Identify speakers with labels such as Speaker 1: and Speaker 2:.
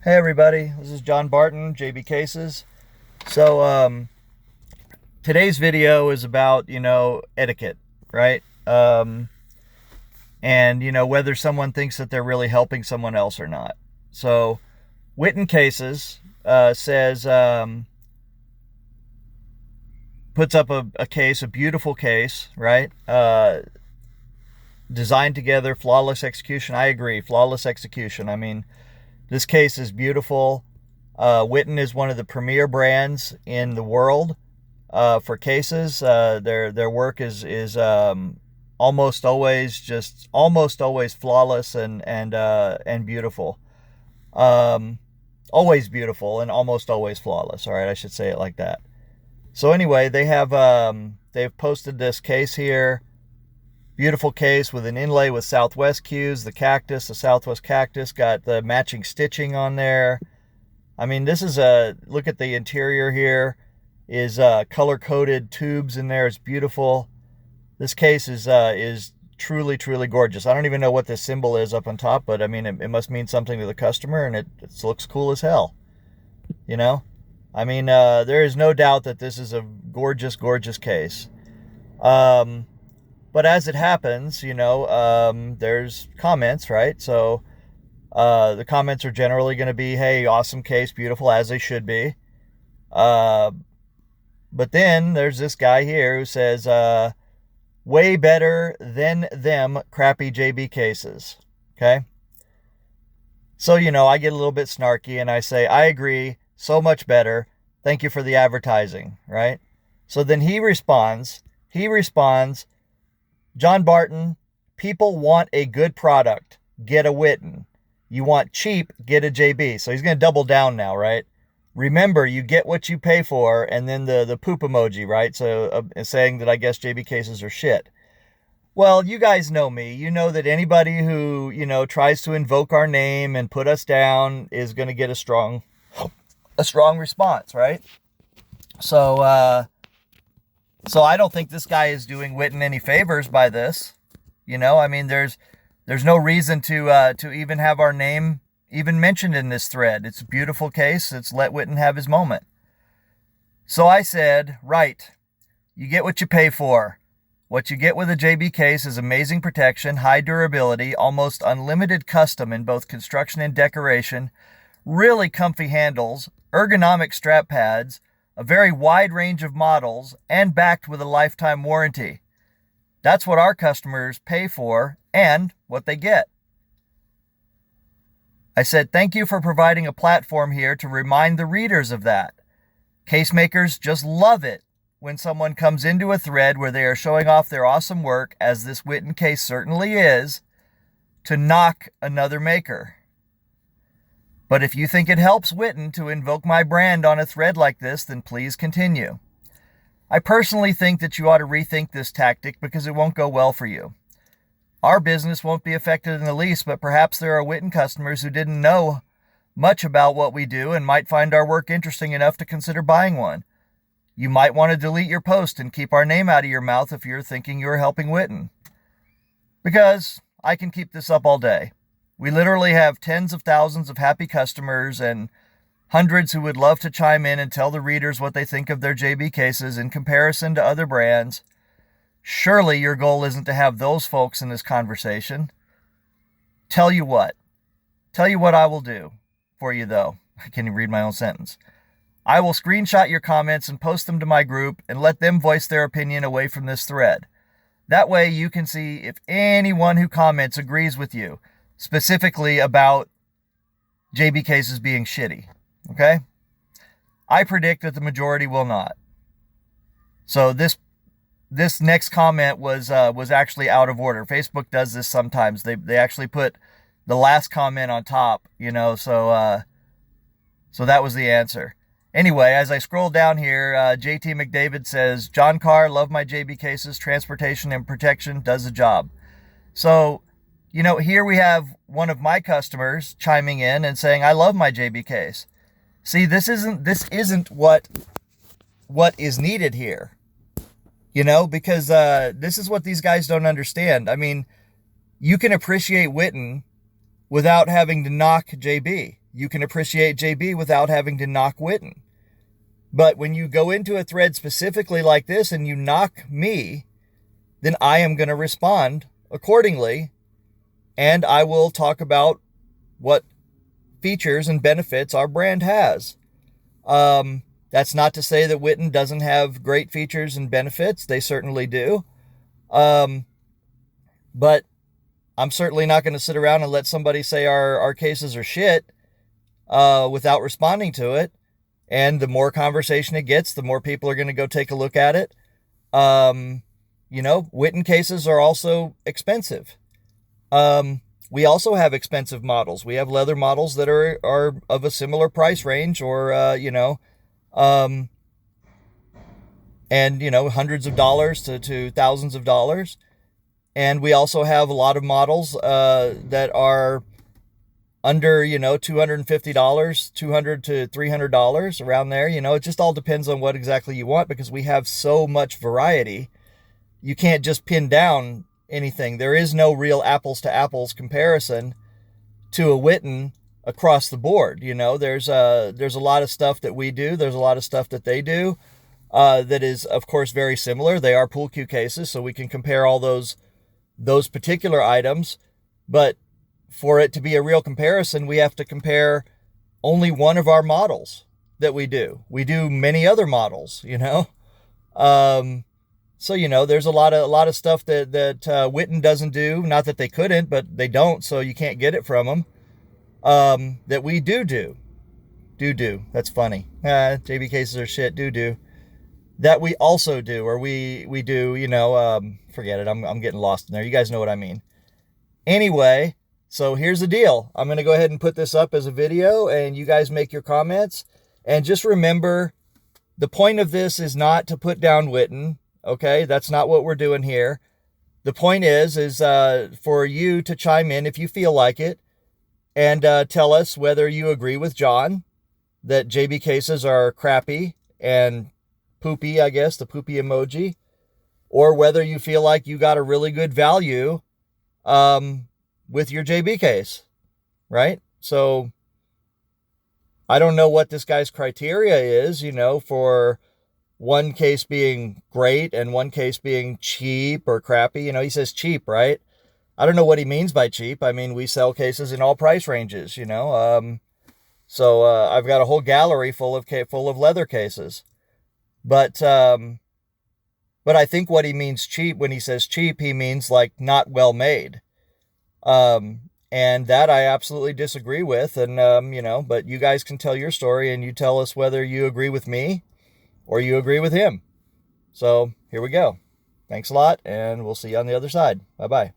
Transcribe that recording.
Speaker 1: Hey everybody, this is John Barton, JB Cases. So today's video is about, etiquette, right? And whether someone thinks that they're really helping someone else or not. So Whitten Cases says, puts up a case, a beautiful case, right? Designed together, flawless execution. I agree, flawless execution. I mean, this case is beautiful. Whitten is one of the premier brands in the world for cases. Their work is almost always flawless and beautiful. Always beautiful and almost always flawless. All right, I should say it like that. So anyway, they've posted this case here. Beautiful case with an inlay with Southwest cues. The Southwest cactus got the matching stitching on there. I mean, this is look at the interior here. Is color-coded tubes in there. It's beautiful. This case is truly, truly gorgeous. I don't even know what this symbol is up on top, but I mean, it must mean something to the customer, and it looks cool as hell. You know? I mean, there is no doubt that this is a gorgeous, gorgeous case. But as it happens, there's comments, right? So the comments are generally going to be, hey, awesome case, beautiful, as they should be. But then there's this guy here who says, way better than them crappy JB cases. Okay? So, I get a little bit snarky and I say, I agree, so much better. Thank you for the advertising, right? So then he responds, John Barton, people want a good product. Get a Whitten. You want cheap, get a JB. So he's going to double down now, right? Remember, you get what you pay for, and then the poop emoji, right? So saying that I guess JB cases are shit. Well, you guys know me. You know that anybody who, tries to invoke our name and put us down is going to get a strong response, right? So I don't think this guy is doing Whitten any favors by this. I mean, there's no reason to even have our name even mentioned in this thread. It's a beautiful case. It's let Whitten have his moment. So I said, right, you get what you pay for. What you get with a JB case is amazing protection, high durability, almost unlimited custom in both construction and decoration, really comfy handles, ergonomic strap pads, a very wide range of models, and backed with a lifetime warranty. That's what our customers pay for and what they get. I said, thank you for providing a platform here to remind the readers of that. Case makers just love it when someone comes into a thread where they are showing off their awesome work, as this Whitten case certainly is, to knock another maker. But if you think it helps Whitten to invoke my brand on a thread like this, then please continue. I personally think that you ought to rethink this tactic because it won't go well for you. Our business won't be affected in the least, but perhaps there are Whitten customers who didn't know much about what we do and might find our work interesting enough to consider buying one. You might want to delete your post and keep our name out of your mouth if you're thinking you're helping Whitten. Because I can keep this up all day. We literally have tens of thousands of happy customers and hundreds who would love to chime in and tell the readers what they think of their JB cases in comparison to other brands. Surely your goal isn't to have those folks in this conversation. Tell you what I will do for you, though. I can't even read my own sentence. I will screenshot your comments and post them to my group and let them voice their opinion away from this thread. That way you can see if anyone who comments agrees with you, specifically about JB cases being shitty. Okay? I predict that the majority will not. So this next comment was actually out of order. Facebook does this sometimes. They actually put the last comment on top, so that was the answer. Anyway, as I scroll down here, JT McDavid says, John Carr, love my JB cases, transportation and protection, does the job. So, here we have one of my customers chiming in and saying, I love my JB case. See, this isn't what is needed here. Because this is what these guys don't understand. I mean, you can appreciate Whitten without having to knock JB. you can appreciate JB without having to knock Whitten. But when you go into a thread specifically like this and you knock me, then I am going to respond accordingly, and I will talk about what features and benefits our brand has. That's not to say that Whitten doesn't have great features and benefits. They certainly do. But I'm certainly not going to sit around and let somebody say our cases are shit without responding to it. And the more conversation it gets, the more people are going to go take a look at it. Whitten cases are also expensive. We also have expensive models. We have leather models that are of a similar price range, or, hundreds of dollars to thousands of dollars. And we also have a lot of models that are under, $250, $200 to $300, around there. It just all depends on what exactly you want, because we have so much variety. You can't just pin down anything. There is no real apples to apples comparison to a Whitten across the board. There's a lot of stuff that we do. There's a lot of stuff that they do that is, of course, very similar. They are pool cue cases, so we can compare all those particular items. But for it to be a real comparison, we have to compare only one of our models that we do. We do many other models, So, there's a lot of stuff that Whitten doesn't do. Not that they couldn't, but they don't, so you can't get it from them. That we do. That's funny. JB cases are shit. Do. That we also do, or we do, forget it. I'm getting lost in there. You guys know what I mean. Anyway, so here's the deal. I'm going to go ahead and put this up as a video, and you guys make your comments. And just remember, the point of this is not to put down Whitten. Okay, that's not what we're doing here. The point is for you to chime in if you feel like it, and tell us whether you agree with John that JB cases are crappy and poopy, I guess, the poopy emoji, or whether you feel like you got a really good value with your JB case, right? So I don't know what this guy's criteria is, for one case being great and one case being cheap or crappy. He says cheap, right? I don't know what he means by cheap. I mean, we sell cases in all price ranges, So I've got a whole gallery full of leather cases. But I think what he means cheap, when he says cheap, he means like not well made. And that I absolutely disagree with. And, but you guys can tell your story, and you tell us whether you agree with me or you agree with him. So here we go. Thanks a lot, and we'll see you on the other side. Bye-bye.